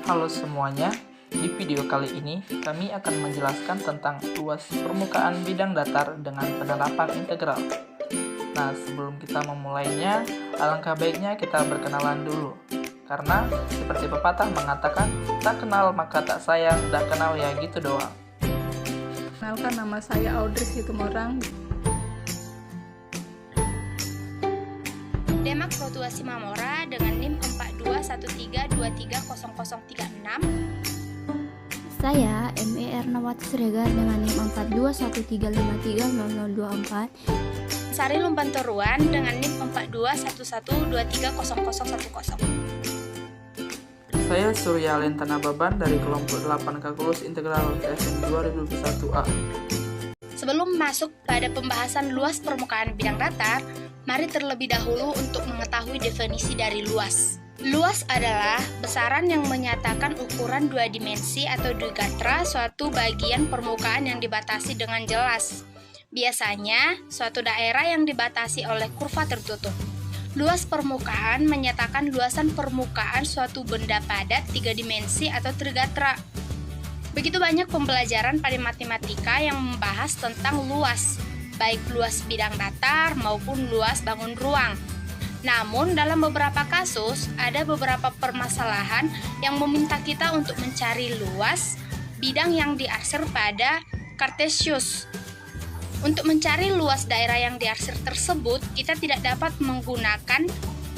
Halo semuanya, di video kali ini kami akan menjelaskan tentang luas permukaan bidang datar dengan penerapan integral. Nah, sebelum kita memulainya, alangkah baiknya kita berkenalan dulu. Karena seperti pepatah mengatakan, tak kenal maka tak sayang, dah kenal ya gitu doang. Kenalkan, nama saya Audrey Situmorang. Demak Rotua Simamora dengan NIM 4213230036. Saya MER Nawati Siregar dengan NIM 4213530024. Sari Lumpan Toruan dengan NIM 4211230010. Saya Surya Lentana Baban dari kelompok 8 Kalkulus Integral TSN 2021A. Sebelum masuk pada pembahasan luas permukaan bidang datar, mari terlebih dahulu untuk mengetahui definisi dari luas. Luas adalah besaran yang menyatakan ukuran dua dimensi atau digatra suatu bagian permukaan yang dibatasi dengan jelas. Biasanya, suatu daerah yang dibatasi oleh kurva tertutup. Luas permukaan menyatakan luasan permukaan suatu benda padat tiga dimensi atau trigatra. Begitu banyak pembelajaran pada matematika yang membahas tentang luas, baik luas bidang datar maupun luas bangun ruang. Namun, dalam beberapa kasus, ada beberapa permasalahan yang meminta kita untuk mencari luas bidang yang diarsir pada Cartesius. Untuk mencari luas daerah yang diarsir tersebut, kita tidak dapat menggunakan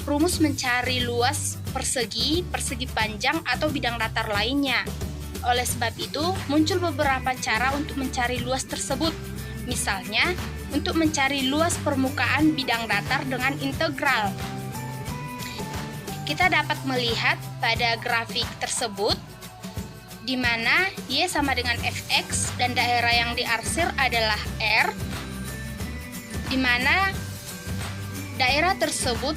rumus mencari luas persegi, persegi panjang, atau bidang datar lainnya. Oleh sebab itu, muncul beberapa cara untuk mencari luas tersebut. Misalnya, untuk mencari luas permukaan bidang datar dengan integral. Kita dapat melihat pada grafik tersebut, di mana Y sama dengan Fx dan daerah yang diarsir adalah R, di mana daerah tersebut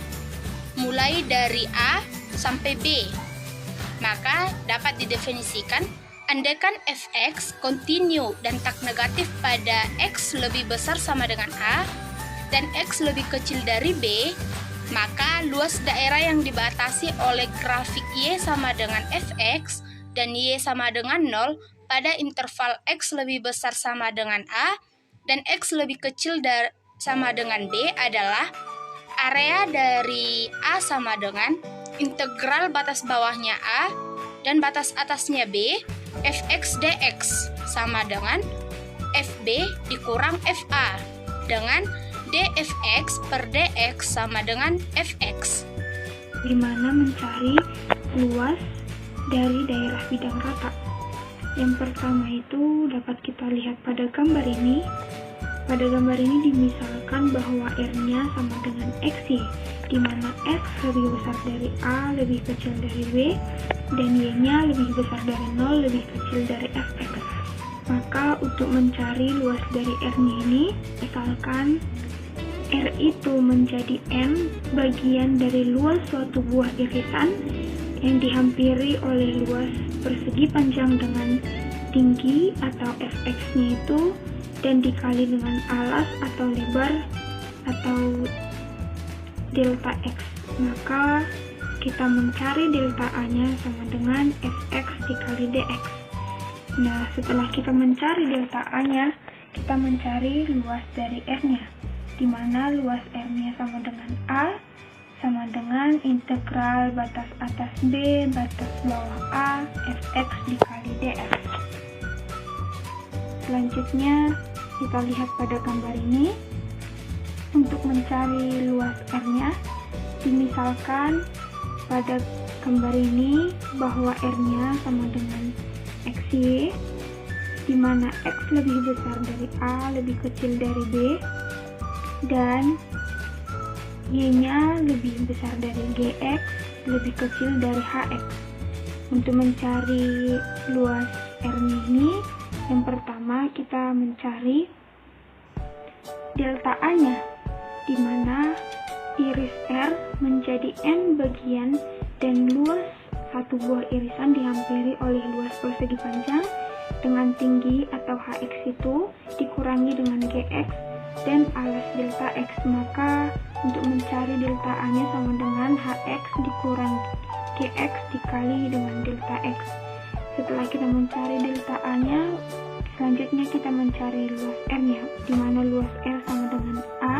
mulai dari A sampai B. Maka dapat didefinisikan, andaikan Fx kontinu dan tak negatif pada X lebih besar sama dengan A dan X lebih kecil dari B, maka luas daerah yang dibatasi oleh grafik Y sama dengan Fx dan Y sama dengan 0 pada interval X lebih besar sama dengan A dan X lebih kecil sama dengan B adalah area dari A sama dengan integral batas bawahnya A dan batas atasnya B, Fx dx sama dengan Fb dikurang Fa dengan dfx per dx sama dengan Fx. Bagaimana mencari luas dari daerah bidang rata? Yang pertama itu dapat kita lihat pada gambar ini. Pada gambar ini dimisalkan bahwa R-nya sama dengan XY, di mana X lebih besar dari A, lebih kecil dari B, dan Y-nya lebih besar dari 0, lebih kecil dari Fx. Maka untuk mencari luas dari R-nya ini, misalkan R itu menjadi M bagian dari luas suatu buah irisan yang dihampiri oleh luas persegi panjang dengan tinggi atau Fx-nya itu dan dikali dengan alas atau lebar atau delta X. Maka kita mencari delta A-nya sama dengan Fx dikali dx. Nah, setelah kita mencari delta A-nya, kita mencari luas dari R-nya, di mana luas R-nya sama dengan A sama dengan integral batas atas B, batas bawah A, Fx dikali dx. Selanjutnya, kita lihat pada gambar ini. Untuk mencari luas R-nya, dimisalkan pada gambar ini bahwa R-nya sama dengan XY, di mana X lebih besar dari A, lebih kecil dari B, dan Y-nya lebih besar dari GX, lebih kecil dari HX. Untuk mencari luas R-nya ini, yang pertama kita mencari delta A-nya, di mana iris R menjadi N bagian dan luas satu buah irisan dihampiri oleh luas persegi panjang dengan tinggi atau Hx itu dikurangi dengan Gx dan alas delta X. Maka untuk mencari delta A-nya sama dengan Hx gx dikali dengan delta x. Setelah kita mencari delta A-nya, selanjutnya kita mencari luas R-nya, di mana luas R sama dengan A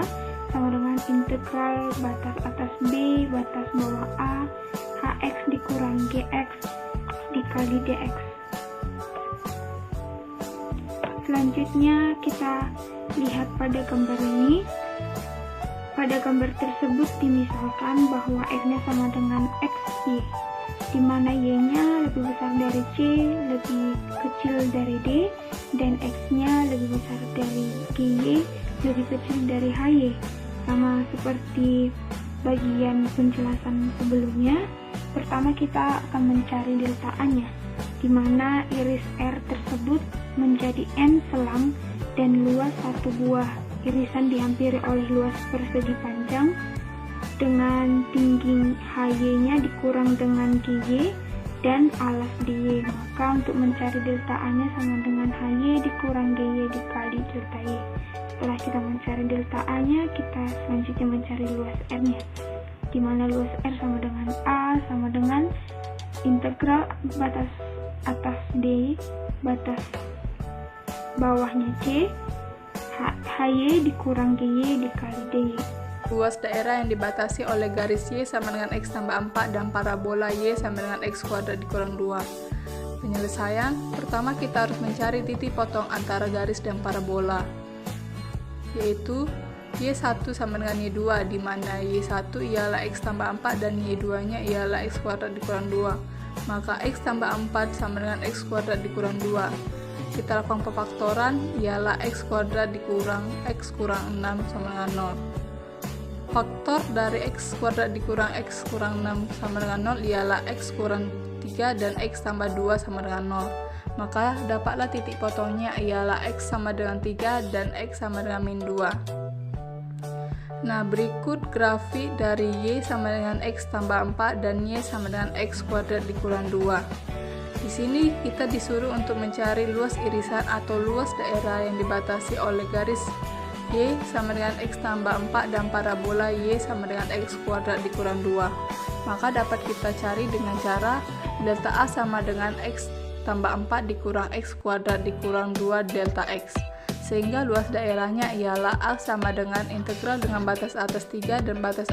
sama dengan integral batas atas B batas bawah A hx dikurang gx dikali dx. Selanjutnya kita lihat pada gambar ini. Pada gambar tersebut dimisalkan bahwa x-nya sama dengan xy, di mana y-nya lebih besar dari c, lebih kecil dari d, dan x-nya lebih besar dari gy, lebih kecil dari hy. Sama seperti bagian penjelasan sebelumnya, pertama kita akan mencari delta A-nya, di mana iris R tersebut menjadi n selang dan luas satu buah irisan dihampiri oleh luas persegi panjang dengan tinggi HY-nya dikurang dengan GY dan alas DY. Maka untuk mencari delta A-nya sama dengan HY dikurang GY dikali delta Y. Setelah kita mencari delta A-nya, kita selanjutnya mencari luas R-nya, di mana luas R sama dengan A sama dengan integral batas atas D batas bawahnya C HY dikurang GY dikali DY. Luas daerah yang dibatasi oleh garis Y sama dengan X tambah 4 dan parabola Y sama dengan X kuadrat dikurang 2. Penyelesaian, pertama kita harus mencari titik potong antara garis dan parabola, yaitu Y1 sama dengan Y2, di mana Y1 ialah X tambah 4 dan Y2 nya ialah X kuadrat dikurang 2. Maka X tambah 4 sama dengan X kuadrat dikurang 2. Kita lakukan pefaktoran, ialah X kuadrat dikurang X kurang 6 sama dengan 0. Faktor dari X kuadrat dikurang X kurang 6 sama dengan 0 ialah X kurang 3 dan X tambah 2 sama dengan 0. Maka dapatlah titik potongnya ialah X sama dengan 3 dan X sama dengan min 2. Nah, berikut grafik dari Y sama dengan X tambah 4 dan Y sama dengan X kuadrat dikurang 2. Di sini kita disuruh untuk mencari luas irisan atau luas daerah yang dibatasi oleh garis Y sama dengan X tambah 4 dan parabola Y sama dengan X kuadrat dikurang 2. Maka dapat kita cari dengan cara delta A sama dengan X tambah 4 dikurang X kuadrat dikurang 2 delta X. Sehingga luas daerahnya ialah A sama dengan integral dengan batas atas 3 dan batas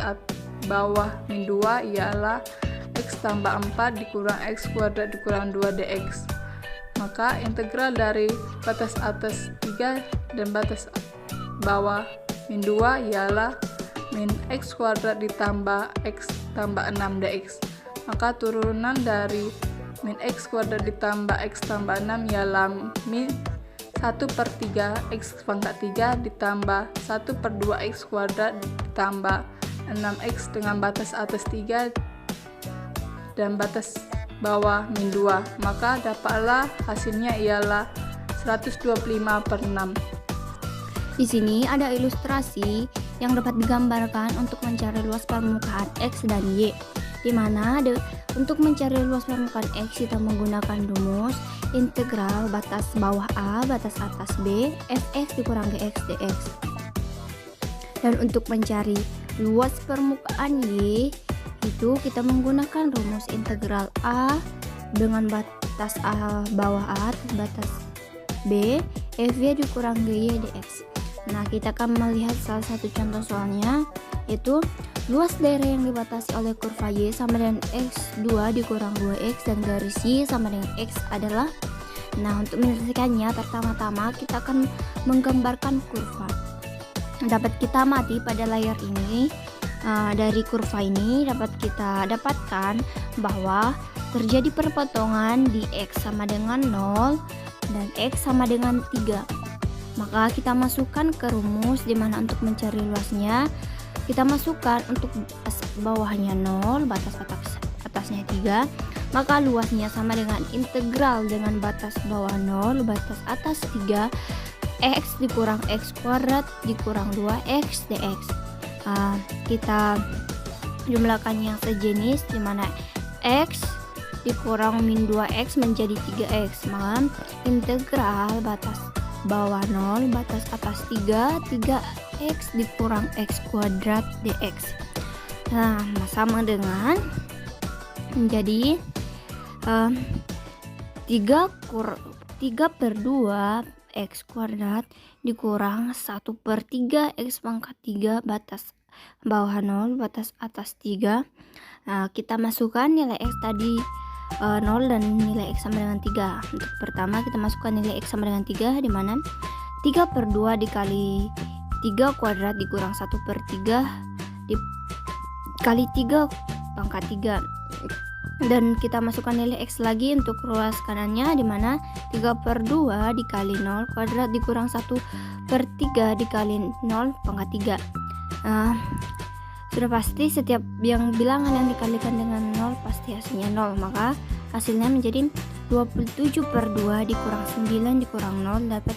bawah min 2 ialah X tambah 4 dikurang X kuadrat dikurang 2 dx. Maka integral dari batas atas 3 dan batas bawah min 2 ialah min X kuadrat ditambah X tambah 6 dx. Maka turunan dari min X kuadrat ditambah X tambah 6 ialah min 1/3 X pangkat 3 ditambah 1/2 X kuadrat ditambah 6X dengan batas atas 3 dan batas bawah min 2. Maka dapatlah hasilnya ialah 125/6. Di sini ada ilustrasi yang dapat digambarkan untuk mencari luas permukaan X dan Y, di mana untuk mencari luas permukaan X kita menggunakan rumus integral batas bawah A batas atas B fx dikurang gx dx. Dan untuk mencari luas permukaan Y itu kita menggunakan rumus integral A dengan batas A bawah A batas B fy dikurang gy dx. Nah, kita akan melihat salah satu contoh soalnya, yaitu luas daerah yang dibatasi oleh kurva Y sama dengan X2 dikurang 2X dan garis Y sama dengan X adalah. Nah, untuk menyelesaikannya pertama-tama kita akan menggambarkan kurva. Dapat kita amati pada layar ini. Dari kurva ini dapat kita dapatkan bahwa terjadi perpotongan di X sama dengan 0 dan X sama dengan 3. Maka kita masukkan ke rumus, dimana untuk mencari luasnya kita masukkan untuk batas bawahnya 0, batas atasnya 3, maka luasnya sama dengan integral dengan batas bawah 0, batas atas 3, X dikurang X kuadrat dikurang 2X dx. Kita jumlahkan yang sejenis, dimana X dikurang min 2X menjadi 3X, maka integral batas bawah 0 batas atas 3X dikurang X kuadrat dx. Nah, sama dengan menjadi 3/2 X kuadrat dikurang 1/3 X pangkat 3 batas bawah 0 batas atas 3. Nah, kita masukkan nilai X tadi 0 dan nilai X sama dengan 3. Untuk pertama kita masukkan nilai X sama dengan 3, di mana 3/2 dikali 3 kuadrat dikurang 1/3 dikali 3 pangkat 3. Dan kita masukkan nilai X lagi untuk ruas kanannya, di mana 3/2 dikali 0 kuadrat dikurang 1/3 dikali 0 pangkat 3. Sudah pasti setiap bilangan yang dikalikan dengan 0 pasti hasilnya 0, maka hasilnya menjadi 27/2 dikurang 9 dikurang 0 dapat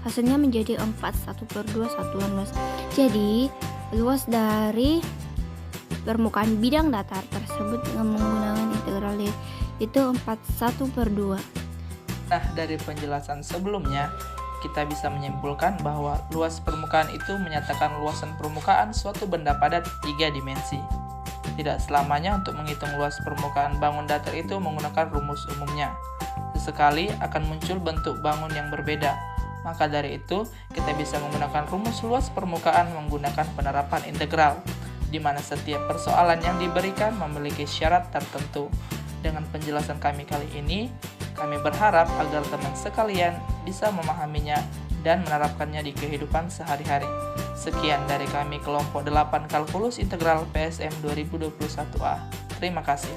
hasilnya menjadi 4. 1/2 satuan luas. Jadi luas dari permukaan bidang datar tersebut dengan menggunakan integral itu 4/1/2. Nah, dari penjelasan sebelumnya, kita bisa menyimpulkan bahwa luas permukaan itu menyatakan luasan permukaan suatu benda pada 3 dimensi. Tidak selamanya untuk menghitung luas permukaan bangun datar itu menggunakan rumus umumnya. Sesekali akan muncul bentuk bangun yang berbeda. Maka dari itu, kita bisa menggunakan rumus luas permukaan menggunakan penerapan integral, di mana setiap persoalan yang diberikan memiliki syarat tertentu. Dengan penjelasan kami kali ini, kami berharap agar teman sekalian bisa memahaminya dan menerapkannya di kehidupan sehari-hari. Sekian dari kami kelompok 8 Kalkulus Integral PSM 2021A. Terima kasih.